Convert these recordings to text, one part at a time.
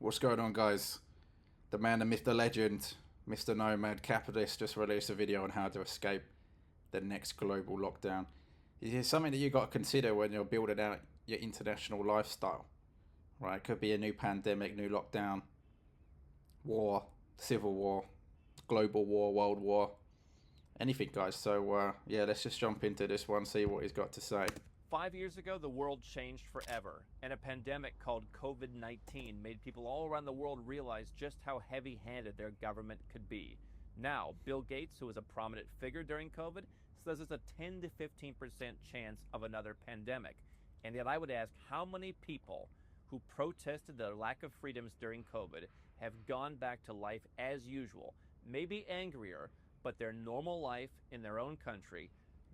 What's going on, guys? The man, the myth, the legend, Mr. Nomad Capitalist just released a video on how to escape the next global lockdown. It is something that you got to consider when you're building out your international lifestyle, right? It could be a new pandemic, new lockdown, war, civil war, global war, world war, anything, guys. So, yeah, let's just jump into this one, see what he's got to say. 5 years ago, the world changed forever, and a pandemic called COVID 19 made people all around the world realize just how heavy handed their government could be. Now, Bill Gates, who was a prominent figure during COVID, says there's a 10 to 15% chance of another pandemic. And yet, I would ask how many people who protested the lack of freedoms during COVID have gone back to life as usual, maybe angrier, but their normal life in their own country,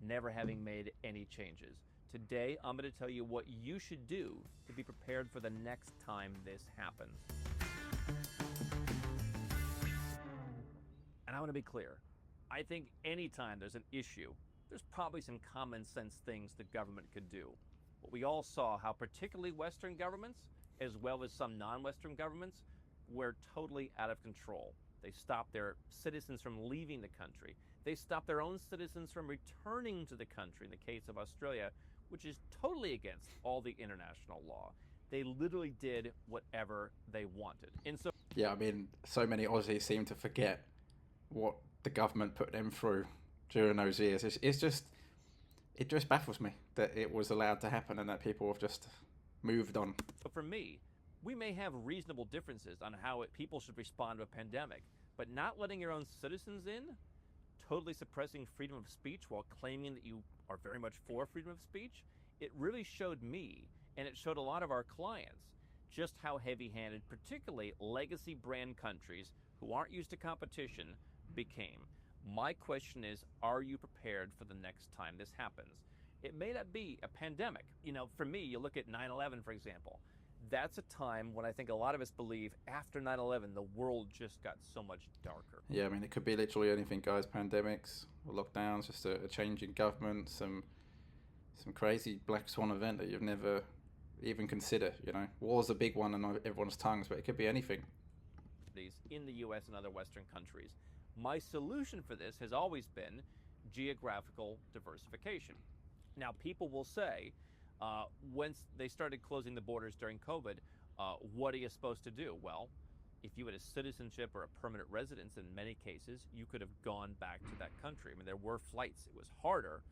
never having made any changes. Today, I'm going to tell you what you should do to be prepared for the next time this happens. And I want to be clear. I think anytime there's an issue, there's probably some common sense things the government could do. But we all saw how particularly Western governments, as well as some non-Western governments, were totally out of control. They stopped their citizens from leaving the country. They stopped their own citizens from returning to the country, in the case of Australia, which is totally against all the international law. They literally did whatever they wanted. And so, Yeah, I mean, so many Aussies seem to forget what the government put them through during those years. It just baffles me that it was allowed to happen and that people have just moved on. so for me, we may have reasonable differences on how people should respond to a pandemic, but not letting your own citizens in, totally suppressing freedom of speech while claiming that you are very much for freedom of speech, it really showed me, and it showed a lot of our clients, just how heavy-handed, particularly legacy brand countries who aren't used to competition, became. My question is, are you prepared for the next time this happens? It may not be a pandemic. For me, you look at 9/11, for example. That's a time when I think a lot of us believe after 9/11, the world just got so much darker. Yeah, I mean, it could be literally anything, guys. Pandemics, or lockdowns, just a change in government, some crazy black swan event that you've never even considered. War's a big one on everyone's tongues, but it could be anything. These in the US and other Western countries. My solution for this has always been geographical diversification. Now, people will say, once they started closing the borders during COVID, what are you supposed to do? Well, if you had a citizenship or a permanent residence, in many cases, you could have gone back to that country. I mean, there were flights. It was harder,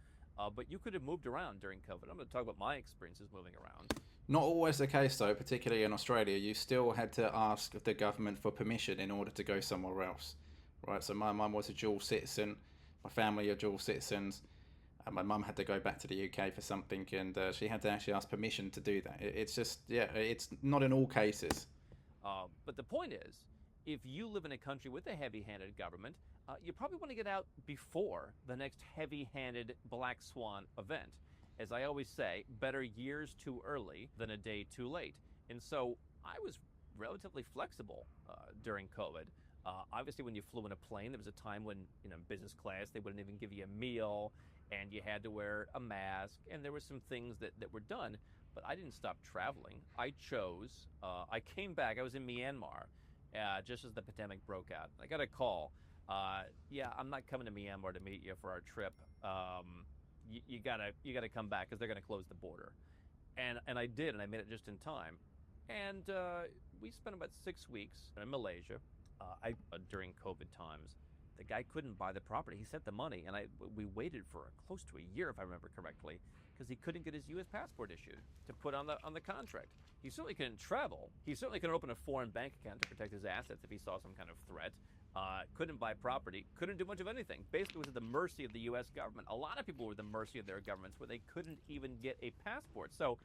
but you could have moved around during COVID. I'm going to talk about my experiences moving around. Not always the case, though, particularly in Australia. You still had to ask the government for permission in order to go somewhere else, right? So my mum was a dual citizen, my family are dual citizens. My mum had to go back to the UK for something, and she had to actually ask permission to do that. It's just, yeah, it's not in all cases. But the point is, if you live in a country with a heavy-handed government, you probably want to get out before the next heavy-handed black swan event. As I always say, better years too early than a day too late. And so I was relatively flexible during COVID. Obviously, when you flew in a plane, there was a time when, business class, they wouldn't even give you a meal, and you had to wear a mask, and there were some things that were done, but I didn't stop traveling. I chose, I came back, I was in Myanmar, just as the pandemic broke out. I got a call, yeah, I'm not coming to Myanmar to meet you for our trip. You gotta come back because they're gonna close the border. And I did, and I made it just in time. And we spent about 6 weeks in Malaysia during COVID times. The guy couldn't buy the property. He sent the money, and we waited for close to a year, if I remember correctly, because he couldn't get his U.S. passport issued to put on the contract. He certainly couldn't travel. He certainly couldn't open a foreign bank account to protect his assets if he saw some kind of threat. Couldn't buy property. Couldn't do much of anything. Basically, was at the mercy of the U.S. government. A lot of people were at the mercy of their governments, where they couldn't even get a passport. So,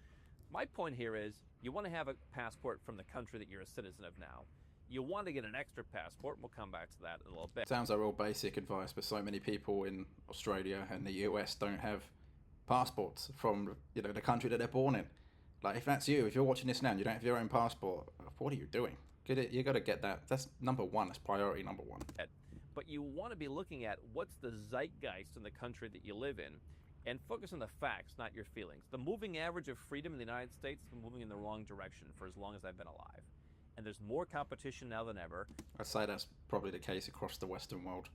my point here is, you want to have a passport from the country that you're a citizen of now. You want to get an extra passport, and we'll come back to that in a little bit. Sounds like real basic advice, but so many people in Australia and the US don't have passports from the country that they're born in. Like, if that's you, if you're watching this now and you don't have your own passport, what are you doing? You got to get that. That's number one. That's priority number one. But you want to be looking at what's the zeitgeist in the country that you live in, and focus on the facts, not your feelings. The moving average of freedom in the United States has been moving in the wrong direction for as long as I've been alive. and there's more competition now than ever. I'd say that's probably the case across the Western world.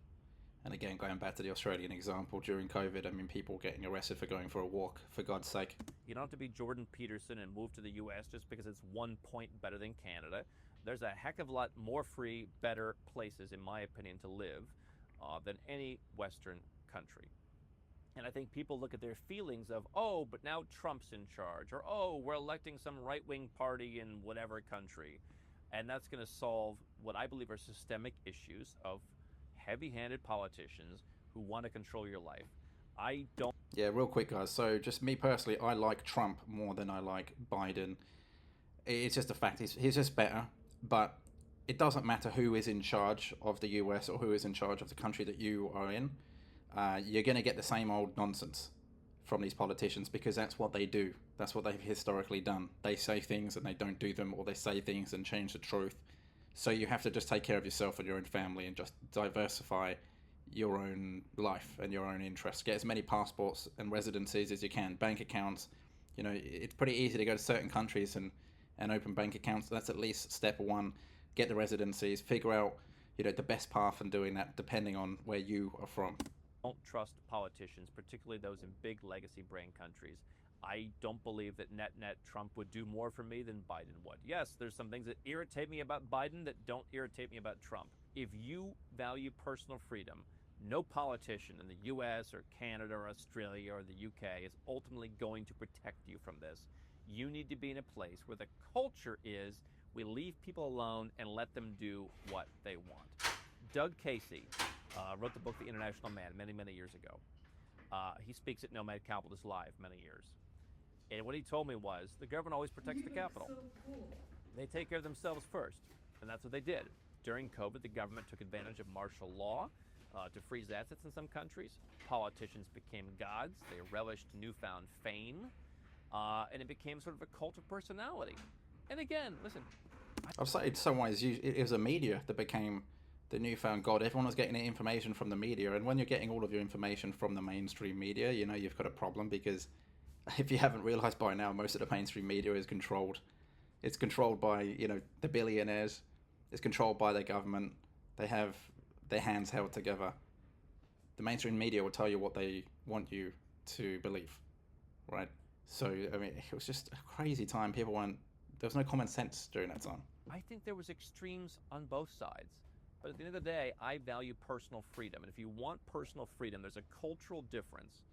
And again, going back to the Australian example, during COVID, I mean, people getting arrested for going for a walk, for God's sake. You don't have to be Jordan Peterson and move to the U.S. just because it's 1 point better than Canada. There's a heck of a lot more free, better places, in my opinion, to live than any Western country. And I think people look at their feelings of, oh, but now Trump's in charge, or oh, we're electing some right-wing party in whatever country. And that's going to solve what I believe are systemic issues of heavy-handed politicians who want to control your life. I don't. Yeah, real quick, guys. So, just me personally, I like Trump more than I like Biden. It's just a fact. He's just better. But it doesn't matter who is in charge of the US or who is in charge of the country that you are in. You're going to get the same old nonsense from these politicians because that's what they do. That's what they've historically done. They say things and they don't do them, or they say things and change the truth. So you have to just take care of yourself and your own family and just diversify your own life and your own interests. Get as many passports and residencies as you can, bank accounts. You know, it's pretty easy to go to certain countries and open bank accounts. That's at least step one. Get the residencies, figure out, you know, the best path in doing that depending on where you are from. Don't trust politicians, particularly those in big legacy brain countries. I don't believe that net Trump would do more for me than Biden would. Yes, there's some things that irritate me about Biden that don't irritate me about Trump. If you value personal freedom, no politician in the US or Canada or Australia or the UK is ultimately going to protect you from this. You need to be in a place where the culture is we leave people alone and let them do what they want. Doug Casey wrote the book The International Man many, many years ago. He speaks at Nomad Capitalist Live many years. And what he told me was the government always protects the capital. So cool. They take care of themselves first. And that's what they did. During COVID, the government took advantage of martial law to freeze assets in some countries. Politicians became gods. They relished newfound fame. And it became sort of a cult of personality. And again, listen. I've said in some ways it was the media that became the newfound god. Everyone was getting their information from the media. And when you're getting all of your information from the mainstream media, you know, you've got a problem because if you haven't realized by now, most of the mainstream media is controlled. It's controlled by, you know, the billionaires. It's controlled by their government. They have their hands held together. The mainstream media will tell you what they want you to believe, right? So, I mean, it was just a crazy time. There was no common sense during that time. I think there was extremes on both sides. But at the end of the day, I value personal freedom. And if you want personal freedom, there's a cultural difference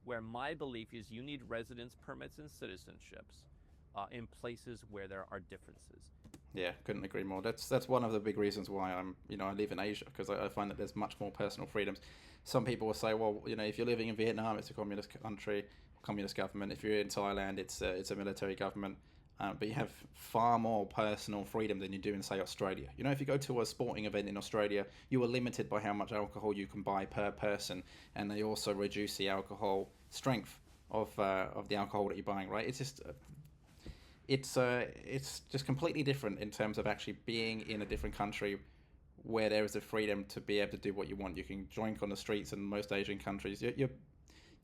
where my belief is you need residence permits and citizenships in places where there are differences. Yeah, couldn't agree more. That's one of the big reasons why I live in Asia, because I find that there's much more personal freedoms. Some people will say, well, you know, if you're living in Vietnam, it's a communist country, communist government. If you're in Thailand, it's a military government. But you have far more personal freedom than you do in, say, Australia. You know, if you go to a sporting event in Australia, you are limited by how much alcohol you can buy per person, and they also reduce the alcohol strength of the alcohol that you're buying. Right? It's just completely different in terms of actually being in a different country where there is the freedom to be able to do what you want. You can drink on the streets in most Asian countries.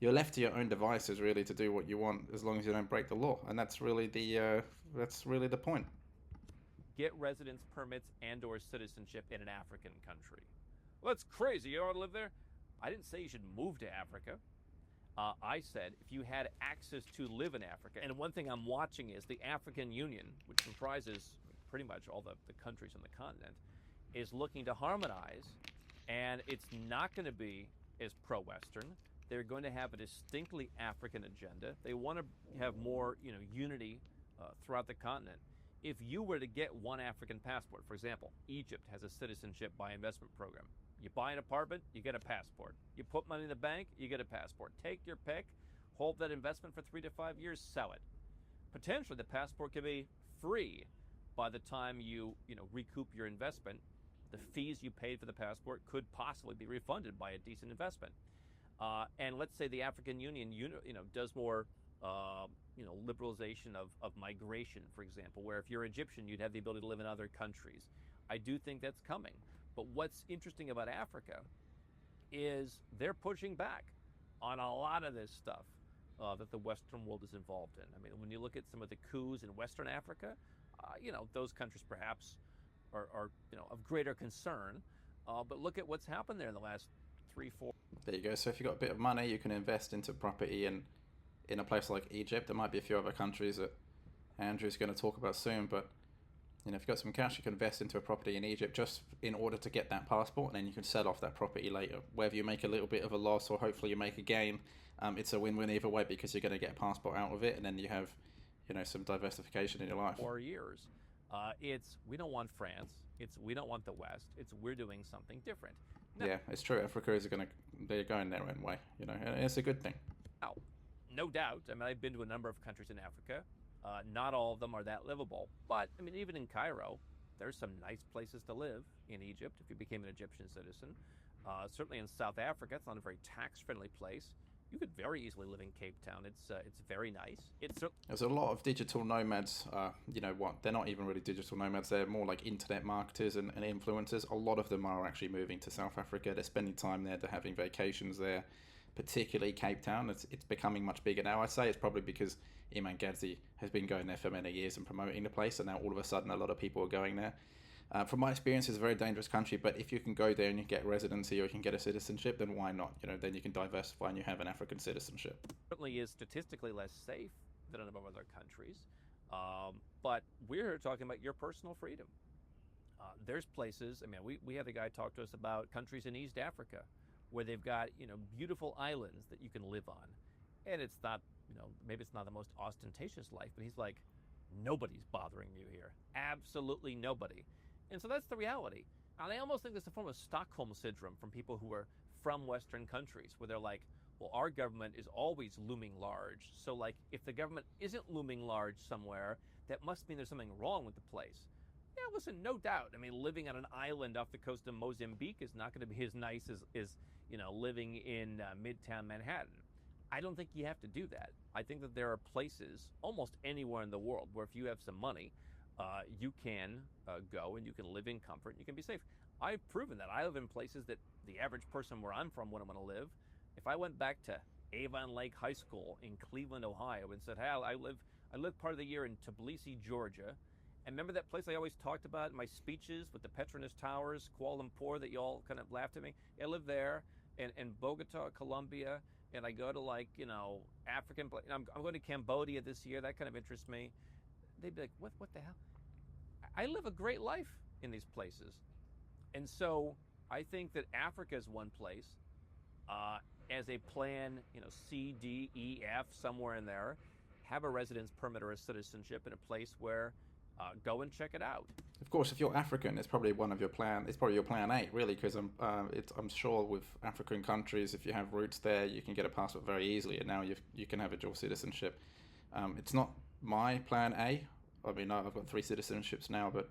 You're left to your own devices, really, to do what you want, as long as you don't break the law, and that's really the point. Get residence permits and/or citizenship in an African country. Well, that's crazy. You don't want to live there? I didn't say you should move to Africa. I said if you had access to live in Africa, and one thing I'm watching is the African Union, which comprises pretty much all the countries on the continent, is looking to harmonize, and it's not going to be as pro-Western. They're going to have a distinctly African agenda. They want to have more, unity throughout the continent. If you were to get one African passport, for example, Egypt has a citizenship by investment program. You buy an apartment, you get a passport. You put money in the bank, you get a passport. Take your pick, hold that investment for 3 to 5 years, sell it. Potentially, the passport could be free by the time you recoup your investment. The fees you paid for the passport could possibly be refunded by a decent investment. And let's say the African Union, does more, liberalization of migration, for example, where if you're Egyptian, you'd have the ability to live in other countries. I do think that's coming. But what's interesting about Africa is they're pushing back on a lot of this stuff that the Western world is involved in. I mean, when you look at some of the coups in Western Africa, those countries perhaps are of greater concern. But look at what's happened there in the last 3, 4. There you go. So if you've got a bit of money, you can invest into property in a place like Egypt. There might be a few other countries that Andrew's going to talk about soon, but if you've got some cash, you can invest into a property in Egypt just in order to get that passport, and then you can sell off that property later. Whether you make a little bit of a loss or hopefully you make a gain, it's a win-win either way because you're going to get a passport out of it, and then you have, some diversification in your life. 4 years. We don't want France. We don't want the West. We're doing something different. Now, yeah, it's true. Africa they're going their own way, and it's a good thing. Now, no doubt. I mean, I've been to a number of countries in Africa. Not all of them are that livable. But, I mean, even in Cairo, there's some nice places to live in Egypt if you became an Egyptian citizen. Certainly in South Africa, it's not a very tax-friendly place. You could very easily live in Cape Town. It's very nice. There's a lot of digital nomads. They're not even really digital nomads. They're more like internet marketers and influencers. A lot of them are actually moving to South Africa. They're spending time there. They're having vacations there, particularly Cape Town. It's becoming much bigger now. I'd say it's probably because Iman Gadzhi has been going there for many years and promoting the place, and now all of a sudden a lot of people are going there. From my experience, it's a very dangerous country, but if you can go there and you get residency or you can get a citizenship, then why not? Then you can diversify and you have an African citizenship. Certainly is statistically less safe than a number of other countries, but we're talking about your personal freedom. There's places, I mean, we had a guy talk to us about countries in East Africa where they've got, beautiful islands that you can live on. And it's not, maybe it's not the most ostentatious life, but he's like, nobody's bothering you here. Absolutely nobody. And so that's the reality. And I almost think there's a form of Stockholm syndrome from people who are from Western countries where they're like, well, our government is always looming large. So, like, if the government isn't looming large somewhere, that must mean there's something wrong with the place. Yeah, listen, no doubt. I mean, living on an island off the coast of Mozambique is not going to be as nice as living in Midtown Manhattan. I don't think you have to do that. I think that there are places almost anywhere in the world where if you have some money, you can go and you can live in comfort and you can be safe. I've proven that. I live in places that the average person where I'm from wouldn't want to live. If I went back to Avon Lake High School in Cleveland, Ohio, and said, hey, I live part of the year in Tbilisi, Georgia, and remember that place I always talked about in my speeches with the Petronas Towers, Kuala Lumpur, that you all kind of laughed at me? Yeah, I live there, in Bogota, Colombia, and I go to African, I'm going to Cambodia this year. That kind of interests me. They'd be like, what the hell? I live a great life in these places. And so I think that Africa is one place as a plan, C, D, E, F, somewhere in there, have a residence permit or a citizenship in a place where go and check it out. Of course, if you're African, it's probably one of your plan. It's probably your plan A, really, because I'm sure with African countries, if you have roots there, you can get a passport very easily, and now you can have a dual citizenship. It's not my plan A. I mean, I've got 3 citizenships now, but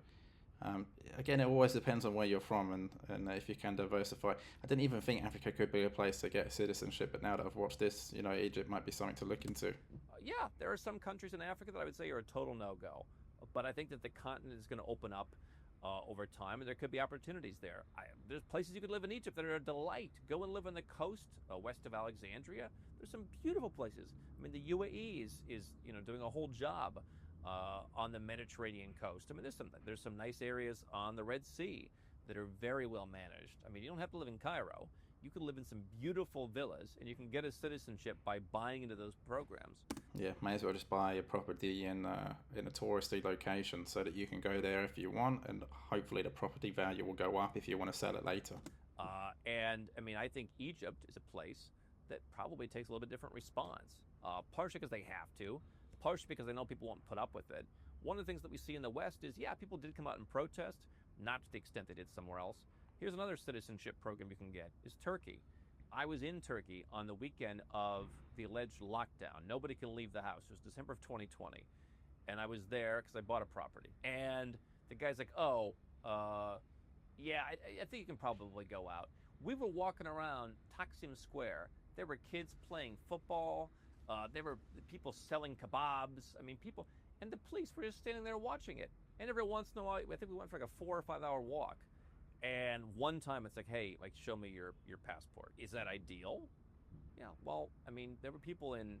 again, it always depends on where you're from and if you can diversify. I didn't even think Africa could be a place to get citizenship, but now that I've watched this, Egypt might be something to look into. Yeah, there are some countries in Africa that I would say are a total no-go. But I think that the continent is going to open up over time, and there could be opportunities there. There's places you could live in Egypt that are a delight. Go and live on the coast west of Alexandria. There's some beautiful places. I mean, the UAE is doing a whole job on the Mediterranean coast. I mean, there's some nice areas on the Red Sea that are very well managed. I mean, you don't have to live in Cairo. You can live in some beautiful villas, and you can get a citizenship by buying into those programs. Yeah, may as well just buy a property in a touristy location so that you can go there if you want, and hopefully the property value will go up if you want to sell it later. And I mean, I think Egypt is a place that probably takes a little bit different response, partially because they have to, partially because I know people won't put up with it. One of the things that we see in the West is, yeah, people did come out and protest, not to the extent they did somewhere else. Here's another citizenship program you can get, is Turkey. I was in Turkey on the weekend of the alleged lockdown. Nobody can leave the house. It was December of 2020. And I was there because I bought a property. And the guy's like, yeah, I think you can probably go out. We were walking around Taksim Square. There were kids playing football. There were people selling kebabs. I mean, people, and the police were just standing there watching it. And every once in a while, I think we went for like a 4 or 5 hour walk. And one time it's like, hey, show me your passport. Is that ideal? Yeah, well, I mean, there were people in,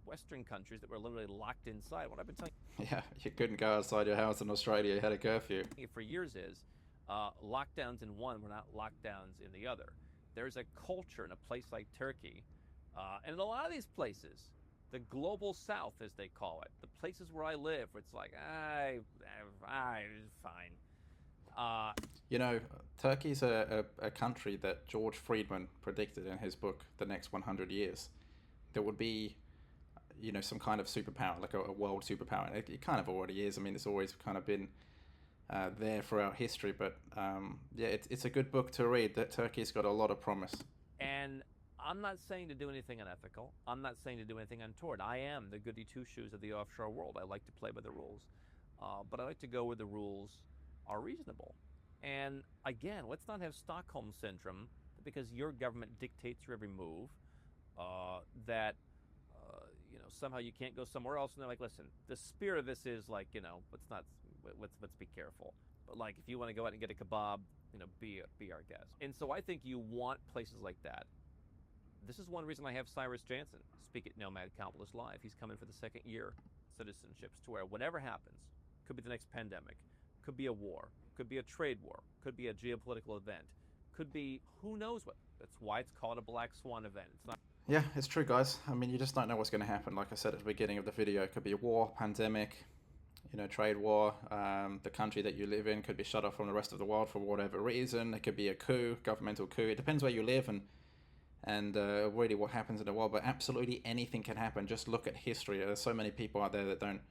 Western countries that were literally locked inside. What I've been telling Yeah, you couldn't go outside your house in Australia. You had a curfew. you for years is lockdowns in one were not lockdowns in the other. There's a culture in a place like Turkey, and in a lot of these places, the global south, as they call it, the places where I live, where it's like, it's fine. You know, Turkey's a country that George Friedman predicted in his book, The Next 100 Years. There would be, you know, some kind of superpower, like a world superpower. It kind of already is. I mean, it's always kind of been there throughout history. But yeah, it's a good book to read. That Turkey's got a lot of promise. And I'm not saying to do anything unethical. I'm not saying to do anything untoward. I am the goody two-shoes of the offshore world. I like to play by the rules. But I like to go where the rules are reasonable. And again, let's not have Stockholm Syndrome because your government dictates your every move, that you know, somehow you can't go somewhere else. And they're like, listen, the spirit of this is like, you know, let's be careful. But like, if you want to go out and get a kebab, you know, be our guest. And so I think you want places like that. This is one reason I have Cyrus Jansen speak at Nomad Capitalist Live. He's coming for the second year citizenships, to where whatever happens, could be the next pandemic, could be a war, could be a trade war, could be a geopolitical event, could be who knows what. That's why it's called a black swan event. It's not. Yeah, it's true, guys. I mean, you just don't know what's going to happen. Like I said at the beginning of the video, it could be a war, pandemic, you know, trade war. The country that you live in could be shut off from the rest of the world for whatever reason. It could be a coup, governmental coup. It depends where you live and really what happens in the world. But absolutely anything can happen. Just look at history. There's so many people out there that don't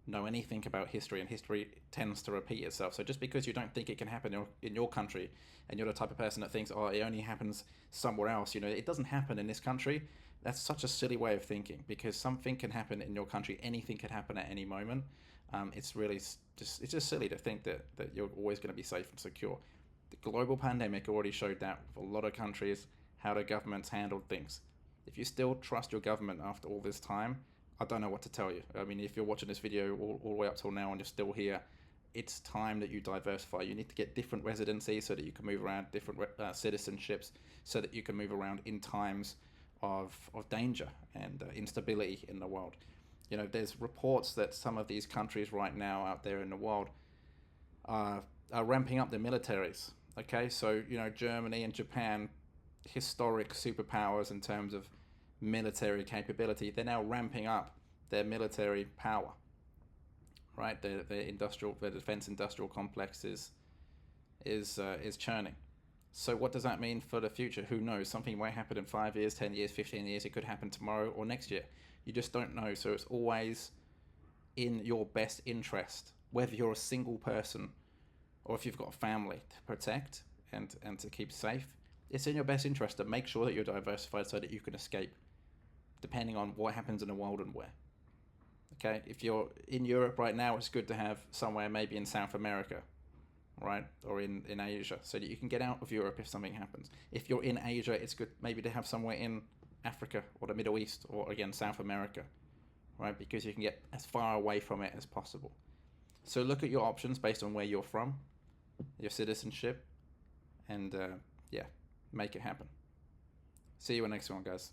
know anything about history, and history tends to repeat itself. So just because you don't think it can happen in your country, and you're the type of person that thinks, oh, it only happens somewhere else, you know, it doesn't happen in this country, that's such a silly way of thinking, because something can happen in your country, anything can happen at any moment. It's really it's just silly to think that you're always going to be safe and secure. The global pandemic already showed that with a lot of countries, how the governments handled things. If you still trust your government after all this time, I don't know what to tell you. I mean, if you're watching this video all the way up till now and you're still here, it's time that you diversify. You need to get different residencies so that you can move around, different citizenships so that you can move around in times of danger and instability in the world. You know, there's reports that some of these countries right now out there in the world are ramping up their militaries. Okay, so, you know, Germany and Japan, historic superpowers in terms of military capability, they're now ramping up their military power, right? Their defense industrial complex is churning. So what does that mean for the future? Who knows? Something might happen in 5 years, 10 years, 15 years. It could happen tomorrow or next year. You just don't know. So it's always in your best interest, whether you're a single person or if you've got a family to protect and to keep safe. It's in your best interest to make sure that you're diversified so that you can escape, depending on what happens in the world and where. Okay, if you're in Europe right now, it's good to have somewhere maybe in South America, right, or in Asia, so that you can get out of Europe if something happens. If you're in Asia, it's good maybe to have somewhere in Africa or the Middle East or, again, South America, right, because you can get as far away from it as possible. So look at your options based on where you're from, your citizenship, and yeah, make it happen. See you in the next one, guys.